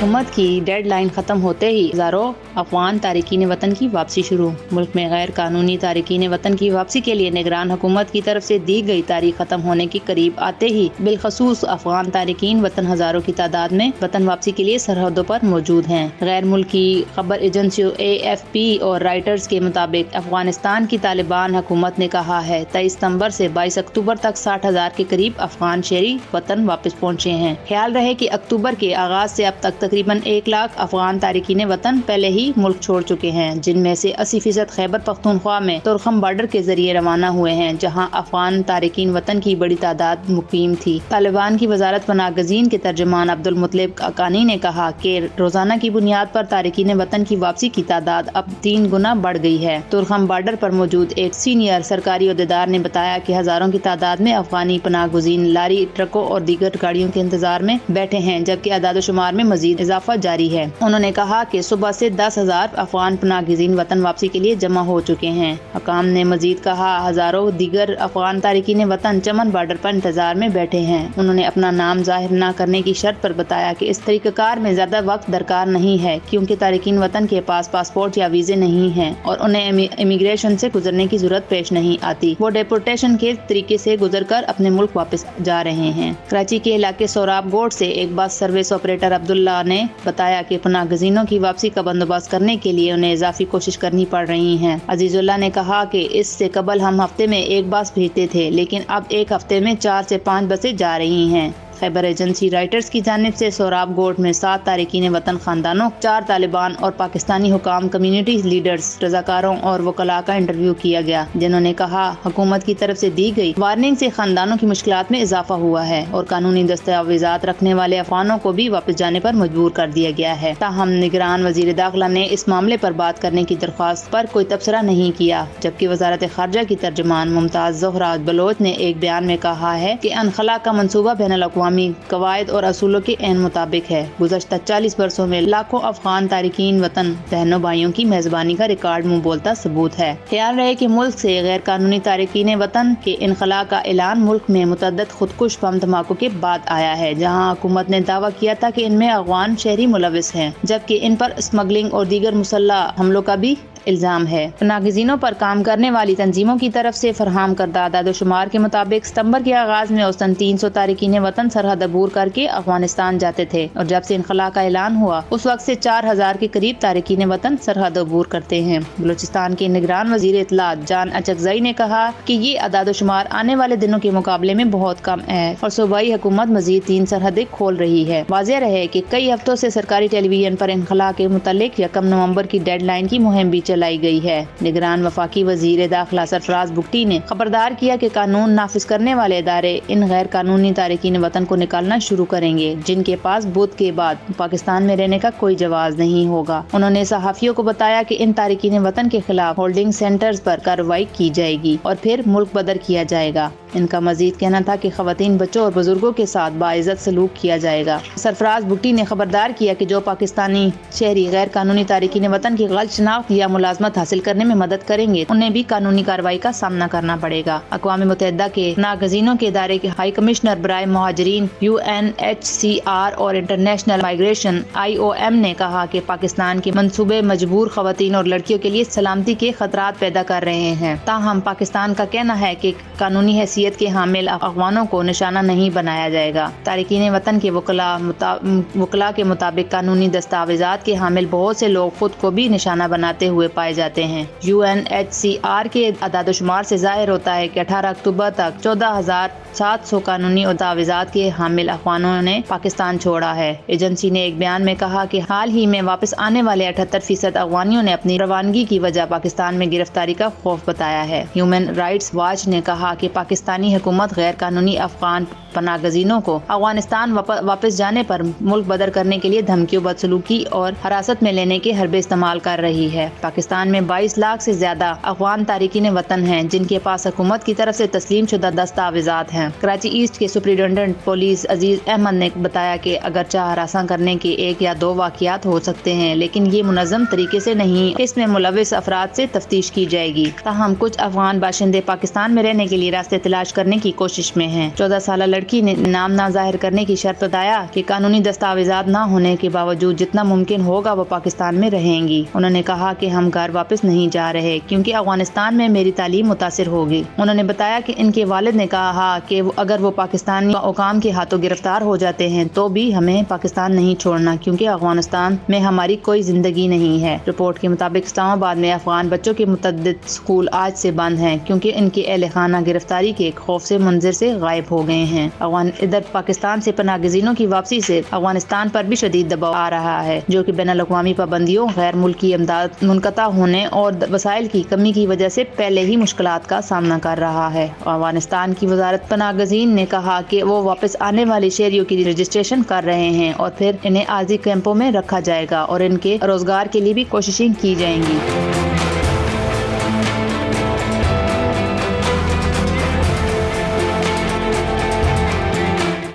हुकूमत की dead line ख़त्म होते ही हज़ारों अफगान तारिकीन वतन की वापसी शुरू। मुल्क में गैर कानूनी तारिकीन वतन की वापसी के लिए निगरान हुकूमत की तरफ से दी गई तारीख ख़त्म होने के करीब आते ही बिलखसूस अफगान तारिकीन वतन हज़ारों की तादाद में वतन वापसी के लिए सरहदों पर मौजूद हैं। गैर मुल्की खबर एजेंसियों AFP और राइटर्स के मुताबिक अफगानिस्तान की तालिबान हुकूमत ने कहा है 23 सितंबर से 22 अक्टूबर तक 60,000 के करीब अफगान शहरी वतन वापस पहुँचे हैं। ख्याल रहे कि अक्टूबर के आगाज से अब तक तकरीबन 1 लाख अफगान तारिकीन वतन पहले ही मुल्क छोड़ चुके हैं, जिनमें से 80% खैबर पख्तूनख्वा में तुरखम बॉर्डर के जरिए रवाना हुए हैं, जहां अफगान तारिकीन वतन की बड़ी तादाद मुकीम थी। तालिबान की वजारत पनाहगज़ीन के तर्जुमान अब्दुल मुतलिब अकानी ने कहा कि रोजाना की बुनियाद पर तारिकीन वतन की वापसी की तादाद अब 3 गुना बढ़ गई है। तुरखम बॉर्डर पर मौजूद एक सीनियर सरकारी अहदेदार ने बताया कि हजारों की तादाद में अफगानी पनाहगज़ीन लारी, ट्रकों और दीगर गाड़ियों के इंतजार में बैठे हैं, जबकि आदाद-ओ-शुमार में मजीद इजाफा जारी है। उन्होंने कहा कि सुबह से 10,000 अफगान पनाहगज़ीन वतन वापसी के लिए जमा हो चुके हैं। हकाम ने मजीद कहा हजारों दीगर अफगान तारिकीन वतन चमन बॉर्डर पर इंतजार में बैठे हैं। उन्होंने अपना नाम जाहिर न करने की शर्त पर बताया कि इस तरीक़ाकार में ज्यादा वक्त दरकार नहीं है, क्योंकि तारिकीन वतन के पास पासपोर्ट या वीजे नहीं हैं और उन्हें इमिग्रेशन से गुजरने की जरूरत पेश नहीं आती। वो डिपोर्टेशन के तरीके से गुजर कर अपने मुल्क वापस जा रहे हैं। कराची के इलाके सोराब गोड से एक बस सर्विस ऑपरेटर अब्दुल्ला ने बताया कि पनाहगज़ीनों की वापसी का बंदोबस्त करने के लिए उन्हें इजाफी कोशिश करनी पड़ रही है। अजीजुल्लाह ने कहा कि इससे कबल हम हफ्ते में एक बस भेजते थे, लेकिन अब एक हफ्ते में 4 से 5 बसें जा रही हैं। खैबर एजेंसी राइटर्स की जानिब से सोराब गोड में 7 तारिकीन वतन खानदानों, 4 तालिबान और पाकिस्तानी हुकाम, कम्युनिटी लीडर्स, रजाकारों और वकला का इंटरव्यू किया गया, जिन्होंने कहा हुकूमत की तरफ से दी गई वार्निंग से खानदानों की मुश्किलात में इजाफा हुआ है और कानूनी दस्तावेजात रखने वाले अफगानों को भी वापस जाने पर मजबूर कर दिया गया है। ताहम निगरान वजीर दाखिला ने इस मामले पर बात करने की दरख्वास्त पर कोई तबसरा नहीं किया, जबकि वजारत खारजा की तर्जुमान मुमताज ज़ोहरा बलोच ने एक बयान में कहा है कि अनखला का मंसूबा बैनुल-अक़वामी कवायद और असूलों के एन मुताबिक है। गुज़श्ता 40 वर्षों में लाखों अफगान तारिकीन वतन बहनों भाइयों की मेजबानी का रिकॉर्ड मुंह बोलता सबूत है। ख्याल रहे कि मुल्क से गैर कानूनी तारिकीन वतन के इनखला का ऐलान मुल्क में मुतअद्दिद खुदकुश बम धमाकों के बाद आया है, जहाँ हुकूमत ने दावा किया था कि इनमें अफगान शहरी मुलविस हैं, जबकि इन पर स्मगलिंग और दीगर मुसल्लह हमलों का भी इल्जाम है। पनाहगज़ीनों पर काम करने वाली तंजीमों की तरफ से फरहम करदा आदाद-ओ-शुमार के मुताबिक सितंबर के आगाज में औसतन 300 तारिकीन वतन सरहद अबूर करके अफगानिस्तान जाते थे और जब से इनखला का ऐलान हुआ उस वक्त से 4,000 के करीब तारिकीन वतन सरहद अबूर करते हैं। बलूचिस्तान के निगरान वजीर इत्तलात जान अचकज़ई ने कहा कि ये आदाद-ओ-शुमार आने वाले दिनों के मुकाबले में बहुत कम है और सूबाई हुकूमत मजीद 3 सरहदें खोल रही है। वाज़ेह रहे कि कई हफ्तों से सरकारी टेलीविजन पर इनखला के मुतालिक 1 नवंबर की डेड लाइन की मुहिम भी चलाई गई है। निगरान वफाकी वजीर दाखिला सरफराज बुगटी ने खबरदार किया कि कानून नाफिज करने वाले इदारे इन गैर कानूनी तारिकीन वतन को निकालना शुरू करेंगे, जिनके पास बुध के बाद पाकिस्तान में रहने का कोई जवाज नहीं होगा। उन्होंने सहाफियों को बताया कि इन तारिकीन वतन के खिलाफ होल्डिंग सेंटर्स पर कार्रवाई की जाएगी और फिर मुल्क बदर किया जाएगा। इनका मजीद कहना था कि खवातीन, बच्चों और बुजुर्गों के साथ बाइज्जत सलूक किया जाएगा। सरफराज बुगटी ने खबरदार किया कि जो पाकिस्तानी शहरी गैर कानूनी तारिकीन वतन की गलत शनाख्त या मुलाजमत हासिल करने में मदद करेंगे, उन्हें भी कानूनी कार्रवाई का सामना करना पड़ेगा। अक़वाम मुत्तहिदा के पनाहगज़ीनों के इदारे के हाई कमिश्नर बराए मुहाजिरीन UNHCR और इंटरनेशनल माइग्रेशन IOM ने कहा कि पाकिस्तान के मंसूबे मजबूर खवातीन और लड़कियों के लिए सलामती के खतरात पैदा कर रहे हैं। ताहम पाकिस्तान का कहना है कि कानूनी हैसियत के हामिल अफगानों को निशाना नहीं बनाया जाएगा। तारिकीन वतन के वकला के मुताबिक कानूनी दस्तावेजात के हामिल बहुत से लोग खुद को भी निशाना बनाते हुए पाए जाते हैं। UNHCR के आदाद-ओ-शुमार से जाहिर होता है कि 18 अक्टूबर तक 14,700 कानूनी दस्तावेजात के हामिल अफगानों ने पाकिस्तान छोड़ा है। एजेंसी ने एक बयान में कहा कि हाल ही में वापस आने वाले 78% अफगानियों ने अपनी रवानगी की वजह पाकिस्तान में गिरफ्तारी का खौफ बताया है। ह्यूमन राइट्स वॉच ने कहा कि पाकिस्तानी हुकूमत गैर कानूनी अफगान पनाहगज़ीनों को अफगानिस्तान वापस जाने पर मुल्क बदर करने के लिए धमकियों, बदसलूकी और हिरासत में लेने के हरबे इस्तेमाल कर रही है। पाकिस्तान में 22 लाख से ज्यादा अफगान तारिकीन वतन हैं, जिनके पास हुकूमत की तरफ से तस्लीम शुदा दस्तावेजात हैं। कराची ईस्ट के सुपरिटेंडेंट पुलिस अजीज अहमद ने बताया कि अगरचे हरासा करने के 1 या 2 वाक़यात हो सकते हैं, लेकिन ये मुनज़्ज़म तरीके से नहीं, इसमें मुलविस अफराद से तफ्तीश की जाएगी। ताहम कुछ अफगान बाशिंदे पाकिस्तान में रहने के लिए रास्ते तलाश تلاش کرنے کی کوشش میں ہیں۔ 14 سالہ لڑکی نے نام نہ ظاہر کرنے کی شرط بتایا کہ قانونی دستاویزات نہ ہونے کے باوجود جتنا ممکن ہوگا وہ پاکستان میں رہیں گی۔ انہوں نے کہا کہ ہم گھر واپس نہیں جا رہے کیونکہ افغانستان میں میری تعلیم متاثر ہوگی۔ انہوں نے بتایا کہ ان کے والد نے کہا کہ اگر وہ پاکستانی حکام کے ہاتھوں گرفتار ہو جاتے ہیں تو بھی ہمیں پاکستان نہیں چھوڑنا کیونکہ افغانستان میں ہماری کوئی زندگی نہیں ہے۔ رپورٹ کے مطابق اسلام آباد میں افغان بچوں کے متعدد اسکول آج سے بند ہیں کیونکہ ان کے اہل خانہ گرفتاری کے خوف سے منظر سے غائب ہو گئے ہیں۔ ادھر پاکستان سے پناہ گزینوں کی واپسی سے افغانستان پر بھی شدید دباؤ آ رہا ہے جو کہ بین الاقوامی پابندیوں، غیر ملکی امداد منقطع ہونے اور وسائل کی کمی کی وجہ سے پہلے ہی مشکلات کا سامنا کر رہا ہے۔ افغانستان کی وزارت پناہ گزین نے کہا کہ وہ واپس آنے والے شہریوں کی رجسٹریشن کر رہے ہیں اور پھر انہیں عارضی کیمپوں میں رکھا جائے گا اور ان کے روزگار کے لیے بھی کوششیں کی جائیں گی۔